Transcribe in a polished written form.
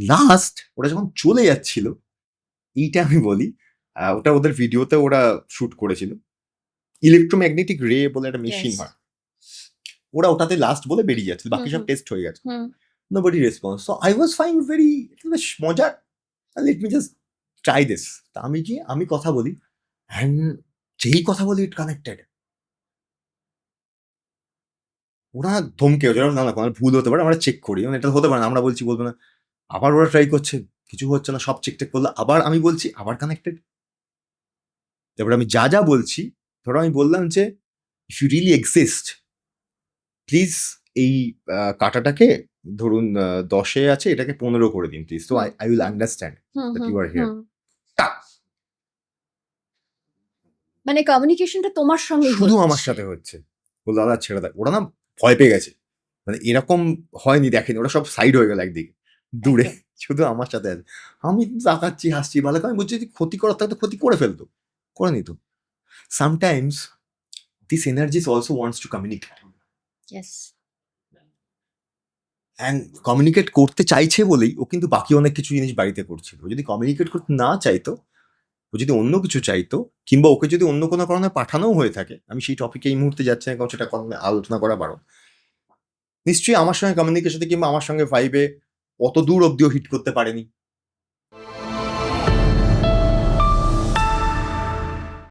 Last ওরা যখন চলে যাচ্ছিল, এইটা আমি বলি, ওটা ওদের ভিডিওতে ওরা শুট করেছিল। ইলেকট্রোম্যাগনেটিক রে বলে একটা মেশিন Yes. হয়। ওরা ওটাতে লাস্ট বলে বেরিয়ে যাচ্ছিল। বাকি সব হুম। টেস্ট হয়ে গেছে। হুম। Nobody responds. So I was finding very বেশ মজার। Let me just try this. তা আমি গিয়ে আমি কথা বলি অ্যান্ড যেই কথা বলি ইট কানেক্টেড। ওরা ধমকে ওঠে, না, না, আমার ভুল হতে পারে, আমরা চেক করি। মানে এটা হতে পারে না। আমরা বলছি বলবো না। আবার ওরা ট্রাই করছে, কিছু হচ্ছে না, সব চেক টেক করলো। আবার আমি বলছি, আবার কানেক্টেড। তারপরে আমি যা বলছি, ধরো আমি বললাম যে, "if you really exist, please এই কাঁটাটাকে ধরুন ১০ এ আছে, এটাকে ১৫ করে দিন please. So hmm, I will hmm. understand hmm, that hmm, you are here." হুম। টাক! মানে কমিউনিকেশনটা তোমার সঙ্গেই শুধু আমার হচ্ছে। সাথে হচ্ছে। বলল, "দাদা ছেড়ে দাও।" ওরা না ভয় পেয়ে গেছে। মানে এরকম হয়নি, দেখেনি। ওরা সব সাইড হয়ে গেল একদিকে, দূরে। একদম। শুধু আমার সাথে আছে। আমি তাকাচ্ছি, হাসছি। ভালো করে আমি বলছি, যদি ক্ষতি করার থাকতো ক্ষতি করে ফেলতো। করে নিত। Sometimes this energies also wants to communicate. Yes. And communicate করতে চাইছে বলেই ও কিন্তু বাকি অনেক কিছু জিনিস বাড়িতে করছিল। ও যদি কমিউনিকেট করতে না চাইতো, ও যদি অন্য কিছু চাইতো, কিংবা ওকে যদি অন্য কোনো কারণে পাঠানোও হয়ে থাকে, আমি সেই টপিকে এই মুহূর্তে যাচ্ছি না, কারণ সেটা আলোচনা করা বারণ। নিশ্চয়ই আমার সঙ্গে কমিউনিকেশনে কিংবা আমার সঙ্গে ভাইবে অত দূর অব্দিও হিট করতে পারেনি।